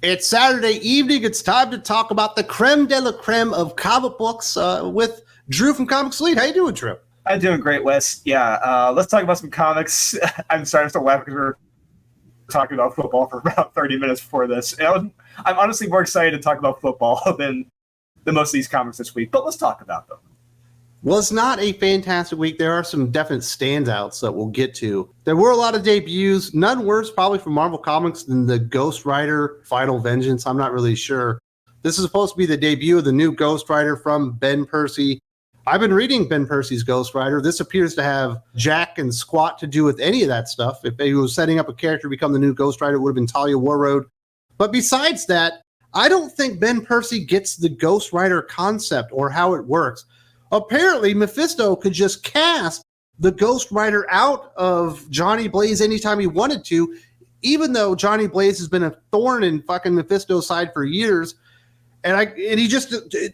It's Saturday evening. It's time to talk about the creme de la creme of comic books with Drew from Comics Elite. How you doing, Drew? I'm doing great, Wes. Yeah, let's talk about some comics. I'm sorry, I'm still laughing because we were talking about football for about 30 minutes before this. And I'm honestly more excited to talk about football than most of these comics this week, but let's talk about them. Well, it's not a fantastic week. There are some definite standouts that we'll get to. There were a lot of debuts, none worse probably for Marvel Comics than the Ghost Rider Final Vengeance. I'm not really sure. This is supposed to be the debut of the new Ghost Rider from Ben Percy. I've been reading Ben Percy's Ghost Rider. This appears to have jack and squat to do with any of that stuff. If he was setting up a character to become the new Ghost Rider, it would have been Talia Warroad. But besides that, I don't think Ben Percy gets the Ghost Rider concept or how it works. Apparently, Mephisto could just cast the Ghost Rider out of Johnny Blaze anytime he wanted to, even though Johnny Blaze has been a thorn in fucking Mephisto's side for years. And he just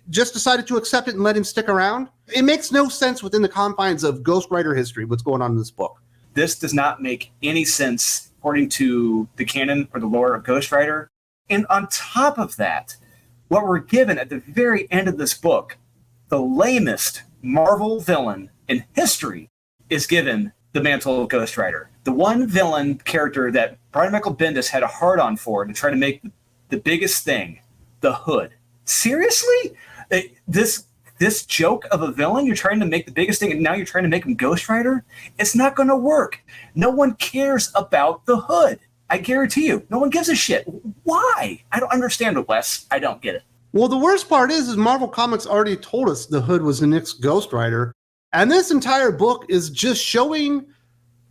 decided to accept it and let him stick around. It makes no sense within the confines of Ghost Rider history, what's going on in this book. This does not make any sense according to the canon or the lore of Ghost Rider. And on top of that, what we're given at the very end of this book, the lamest Marvel villain in history is given the mantle of Ghost Rider. The one villain character that Brian Michael Bendis had a hard-on for to try to make the biggest thing, the Hood. Seriously? This joke of a villain, you're trying to make the biggest thing, and now you're trying to make him Ghost Rider? It's not going to work. No one cares about the Hood. I guarantee you. No one gives a shit. Why? I don't understand it, Wes. I don't get it. Well, the worst part is Marvel Comics already told us the Hood was the next Ghost Rider. And this entire book is just showing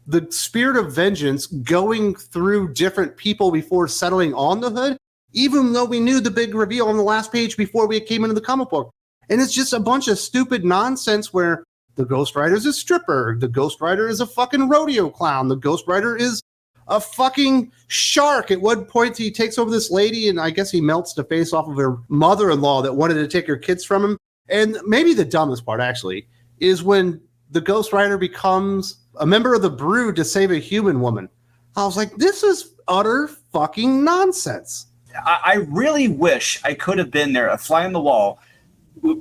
the spirit of vengeance going through different people before settling on the Hood, even though we knew the big reveal on the last page before we came into the comic book. And it's just a bunch of stupid nonsense where the Ghost Rider is a stripper, the Ghost Rider is a fucking rodeo clown, the Ghost Rider is a fucking shark. At one point, he takes over this lady, and I guess he melts the face off of her mother-in-law that wanted to take her kids from him. And maybe the dumbest part, actually, is when the Ghost Rider becomes a member of the Brood to save a human woman. I was like, this is utter fucking nonsense. I really wish I could have been there, a fly on the wall,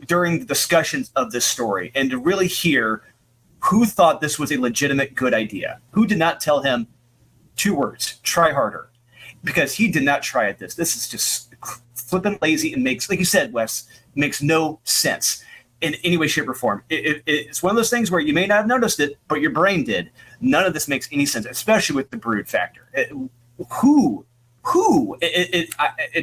during the discussions of this story, and to really hear who thought this was a legitimate good idea. Who did not tell him, 2 words, try harder, because he did not try at this. This is just flippin' lazy and makes, like you said, Wes, makes no sense in any way, shape, or form. It's one of those things where you may not have noticed it, but your brain did. None of this makes any sense, especially with the Brood factor. It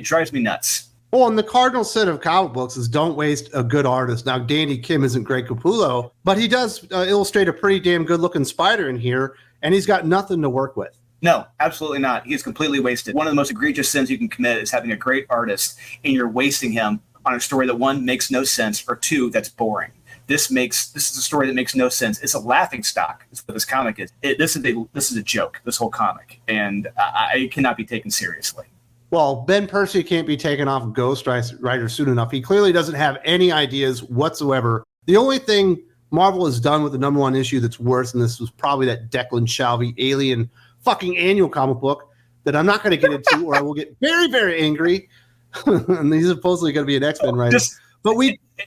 drives me nuts. Well, and the cardinal sin of comic books is don't waste a good artist. Now, Danny Kim isn't Greg Capullo, but he does illustrate a pretty damn good-looking spider in here, and he's got nothing to work with. No, absolutely not. He's completely wasted. One of the most egregious sins you can commit is having a great artist, and you're wasting him on a story that, 1, makes no sense, or 2, that's boring. This is a story that makes no sense. It's a laughing stock. That's what this comic is. This is a joke, this whole comic, and I cannot be taken seriously. Well, Ben Percy can't be taken off Ghost Rider soon enough. He clearly doesn't have any ideas whatsoever. The only thing Marvel has done with the #1 issue that's worse than this was probably that Declan Shalvey alien fucking annual comic book that I'm not going to get into, or I will get very, very angry. And he's supposedly going to be an X-Men writer. But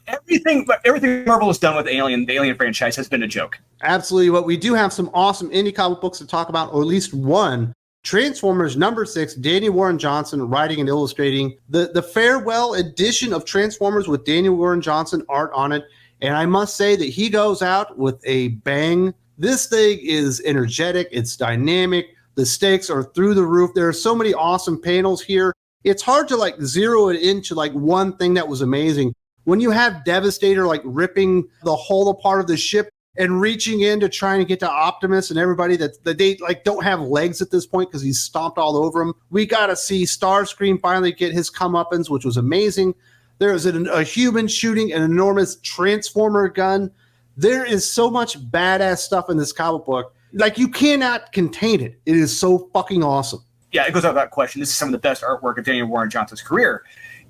everything Marvel has done with the Alien franchise has been a joke. Absolutely. But we do have some awesome indie comic books to talk about, or at least one. Transformers #6, Daniel Warren Johnson writing and illustrating the farewell edition of Transformers with Daniel Warren Johnson art on it. And I must say that he goes out with a bang. This thing is energetic. It's dynamic. The stakes are through the roof. There are so many awesome panels here. It's hard to zero it into one thing that was amazing. When you have Devastator ripping the hull apart of the ship and reaching in to try and get to Optimus and everybody that they don't have legs at this point because he's stomped all over them. We got to see Starscream finally get his comeuppance, which was amazing. There is a human shooting an enormous Transformer gun. There is so much badass stuff in this comic book. You cannot contain it. It is so fucking awesome. Yeah, it goes without question. This is some of the best artwork of Daniel Warren Johnson's career.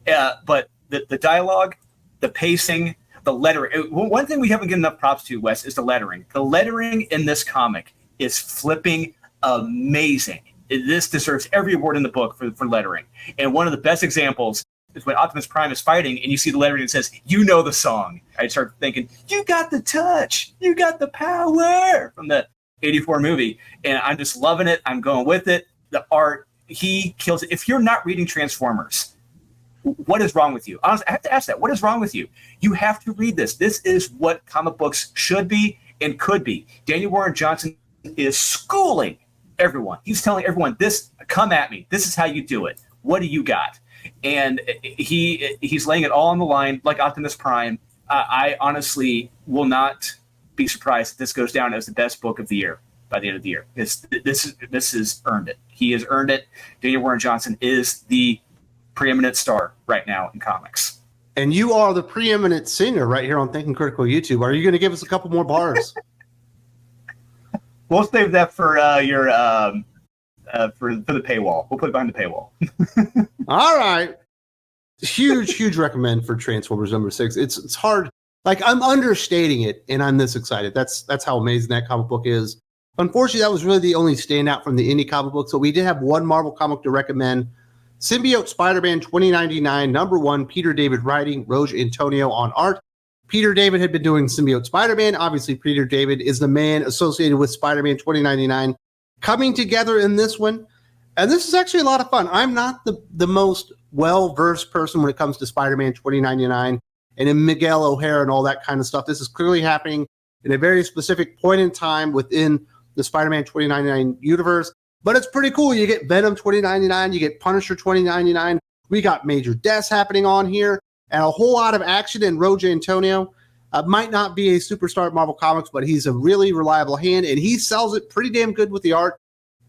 But the dialogue, the pacing, the lettering. One thing we haven't given enough props to, Wes, is the lettering. The lettering in this comic is flipping amazing. This deserves every award in the book for lettering. And one of the best examples is when Optimus Prime is fighting and you see the lettering that says, "You know the song." I start thinking, you got the touch, you got the power from the 84 movie. And I'm just loving it. I'm going with it. The art, he kills it. If you're not reading Transformers, what is wrong with you? Honestly, I have to ask that. What is wrong with you? You have to read this. This is what comic books should be and could be. Daniel Warren Johnson is schooling everyone. He's telling everyone, this, come at me. This is how you do it. What do you got? And he's laying it all on the line like Optimus Prime. I honestly will not be surprised if this goes down as the best book of the year by the end of the year. This has earned it. He has earned it. Daniel Warren Johnson is the preeminent star right now in comics. And you are the preeminent singer right here on Thinking Critical YouTube. Are you going to give us a couple more bars? We'll save that for your for the paywall. We'll put it behind the paywall. All right. Huge recommend for Transformers #6. It's hard. Like, I'm understating it, and I'm this excited. That's how amazing that comic book is. Unfortunately, that was really the only standout from the indie comic book. So we did have one Marvel comic to recommend. Symbiote Spider-Man 2099, #1, Peter David writing, Roge Antonio on art. Peter David had been doing Symbiote Spider-Man. Obviously, Peter David is the man associated with Spider-Man 2099 coming together in this one. And this is actually a lot of fun. I'm not the most well-versed person when it comes to Spider-Man 2099 and in Miguel O'Hara and all that kind of stuff. This is clearly happening in a very specific point in time within the Spider-Man 2099 universe. But it's pretty cool. You get Venom 2099, you get Punisher 2099. We got major deaths happening on here and a whole lot of action. And Roge Antonio might not be a superstar at Marvel Comics, but he's a really reliable hand, and he sells it pretty damn good with the art.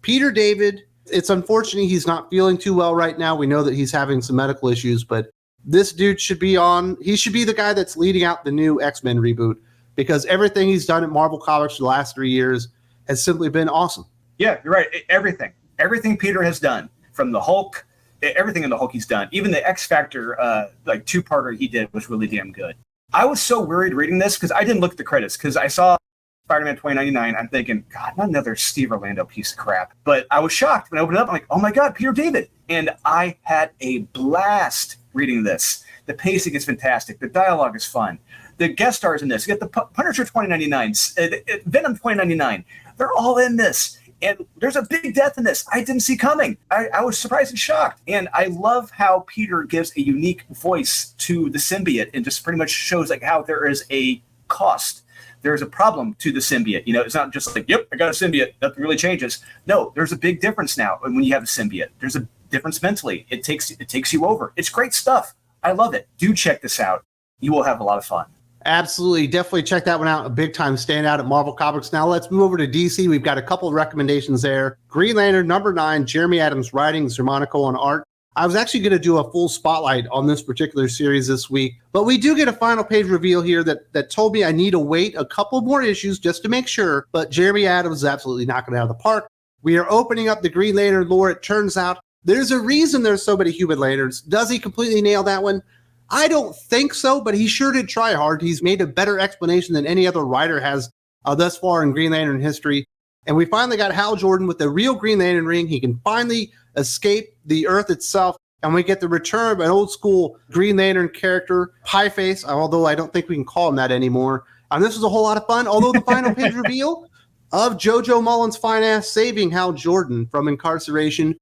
Peter David, it's unfortunate he's not feeling too well right now. We know that he's having some medical issues, but this dude should be he should be the guy that's leading out the new X-Men reboot, because everything he's done at Marvel Comics for the last 3 years has simply been awesome. Yeah, you're right. Everything Peter has done, from the Hulk, everything in the Hulk he's done, even the X Factor like two-parter he did was really damn good. I was so worried reading this because I didn't look at the credits, because I saw Spider-Man 2099. I'm thinking, God, not another Steve Orlando piece of crap. But I was shocked when I opened it up. I'm like, oh my God, Peter David. And I had a blast reading this. The pacing is fantastic. The dialogue is fun. The guest stars in this. You get the Punisher 2099, Venom 2099. They're all in this. And there's a big death in this I didn't see coming. I was surprised and shocked. And I love how Peter gives a unique voice to the symbiote and just pretty much shows like how there is a cost. There's a problem to the symbiote. You know, it's not just like, yep, I got a symbiote. Nothing really changes. No, there's a big difference now when you have a symbiote. There's a difference mentally. It takes you over. It's great stuff. I love it. Do check this out. You will have a lot of fun. Absolutely. Definitely check that one out. A big time standout at Marvel Comics. Now let's move over to DC. We've got a couple of recommendations there. Green Lantern #9, Jeremy Adams writing, Zermanico on art. I was actually going to do a full spotlight on this particular series this week, but we do get a final page reveal here that told me I need to wait a couple more issues just to make sure, but Jeremy Adams is absolutely knocking it out of the park. We are opening up the Green Lantern lore. It turns out there's a reason there's so many human lanterns. Does he completely nail that one? I don't think so, but he sure did try hard. He's made a better explanation than any other writer has thus far in Green Lantern history. And we finally got Hal Jordan with the real Green Lantern ring. He can finally escape the Earth itself. And we get the return of an old school Green Lantern character, Pieface, although I don't think we can call him that anymore. And this was a whole lot of fun. Although the final page reveal of JoJo Mullen's fine ass saving Hal Jordan from incarceration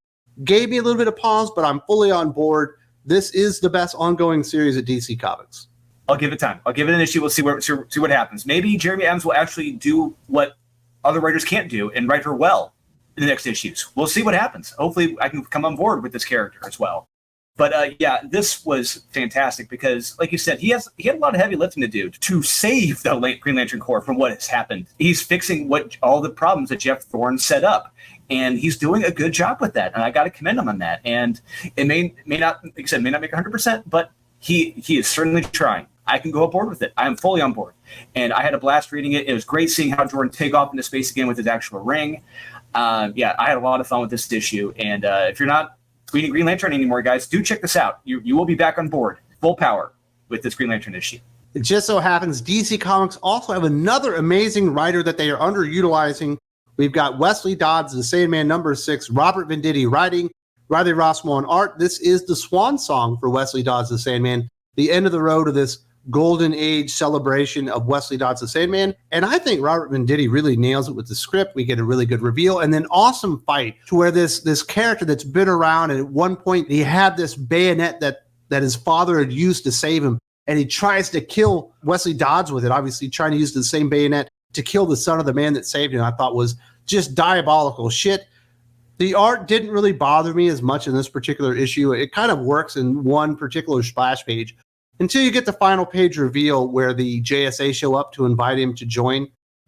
gave me a little bit of pause, but I'm fully on board. This is the best ongoing series at DC Comics. I'll give it time. I'll give it an issue. We'll see what happens. Maybe Jeremy Adams will actually do what other writers can't do and write her well in the next issues. We'll see what happens. Hopefully I can come on board with this character as well. But yeah, this was fantastic because, like you said, he had a lot of heavy lifting to do to save the Green Lantern Corps from what has happened. He's fixing all the problems that Jeff Thorne set up, and he's doing a good job with that. And I got to commend him on that. And it may not, like I said, may not make 100%, but he is certainly trying. I can go aboard with it. I am fully on board, and I had a blast reading it. It was great seeing how Jordan take off into space again with his actual ring. Yeah, I had a lot of fun with this issue. And if you're not reading Green Lantern anymore, guys, do check this out. You will be back on board, full power, with this Green Lantern issue. It just so happens DC Comics also have another amazing writer that they are underutilizing We've got Wesley Dodds, the Sandman #6, Robert Venditti writing, Riley Rossmo on art. This is the swan song for Wesley Dodds, the Sandman, the end of the road of this golden age celebration of Wesley Dodds, the Sandman. And I think Robert Venditti really nails it with the script. We get a really good reveal and then awesome fight to where this character that's been around, and at one point he had this bayonet that his father had used to save him, and he tries to kill Wesley Dodds with it, obviously trying to use the same bayonet to kill the son of the man that saved him. I thought was just diabolical shit. The art didn't really bother me as much in this particular issue. It kind of works in one particular splash page until you get the final page reveal where the JSA show up to invite him to join.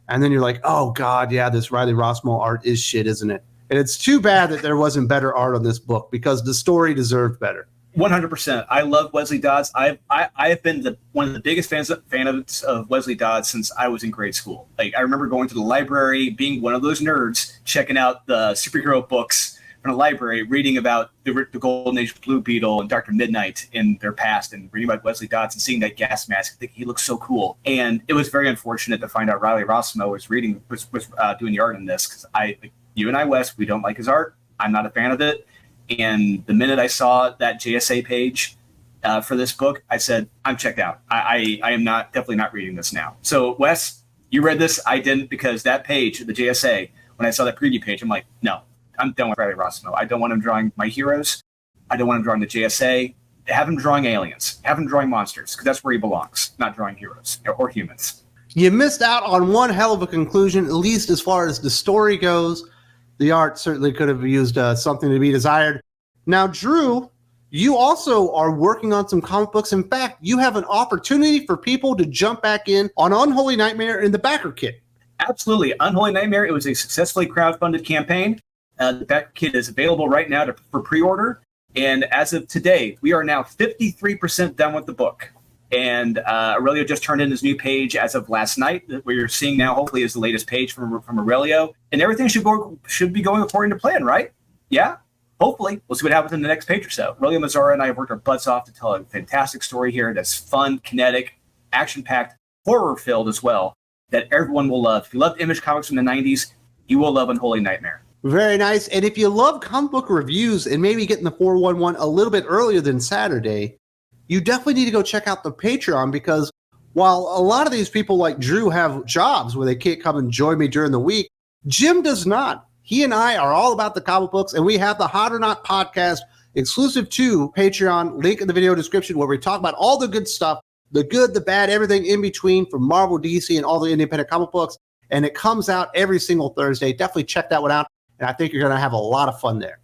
And then you're like, oh, God, yeah, this Riley Rossmo art is shit, isn't it? And it's too bad that there wasn't better art on this book because the story deserved better. 100%. I love Wesley Dodds. I've been one of the biggest fans of Wesley Dodds since I was in grade school. Like, I remember going to the library, being one of those nerds, checking out the superhero books from the library, reading about the Golden Age Blue Beetle and Dr. Midnight in their past, and reading about Wesley Dodds and seeing that gas mask. I think he looks so cool. And it was very unfortunate to find out Riley Rossmo was doing the art in this, because you and I, Wes, we don't like his art. I'm not a fan of it. And the minute I saw that JSA page for this book, I said, I'm checked out. I am definitely not reading this now. So, Wes, you read this. I didn't, because that page, the JSA, when I saw that preview page, I'm like, no, I'm done with Riley Rossmo. I don't want him drawing my heroes. I don't want him drawing the JSA. Have him drawing aliens. Have him drawing monsters, because that's where he belongs, not drawing heroes or humans. You missed out on one hell of a conclusion, at least as far as the story goes. The art certainly could have used something to be desired. Now, Drew, you also are working on some comic books. In fact, you have an opportunity for people to jump back in on Unholy Nightmare in the BackerKit. Absolutely. Unholy Nightmare, it was a successfully crowdfunded campaign. The BackerKit is available right now for pre-order. And as of today, we are now 53% done with the book. And Aurelio just turned in his new page as of last night. That we're seeing now, hopefully, is the latest page from Aurelio. And everything should be going according to plan, right? Yeah? Hopefully. We'll see what happens in the next page or so. Aurelio Mazzara and I have worked our butts off to tell a fantastic story here that's fun, kinetic, action-packed, horror-filled as well, that everyone will love. If you loved Image Comics from the 90s, you will love Unholy Nightmare. Very nice. And if you love comic book reviews and maybe getting the 411 a little bit earlier than Saturday, you definitely need to go check out the Patreon, because while a lot of these people like Drew have jobs where they can't come and join me during the week, Jim does not. He and I are all about the comic books, and we have the Hot or Not podcast exclusive to Patreon, link in the video description, where we talk about all the good stuff, the good, the bad, everything in between from Marvel, DC, and all the independent comic books. And it comes out every single Thursday. Definitely check that one out, and I think you're going to have a lot of fun there.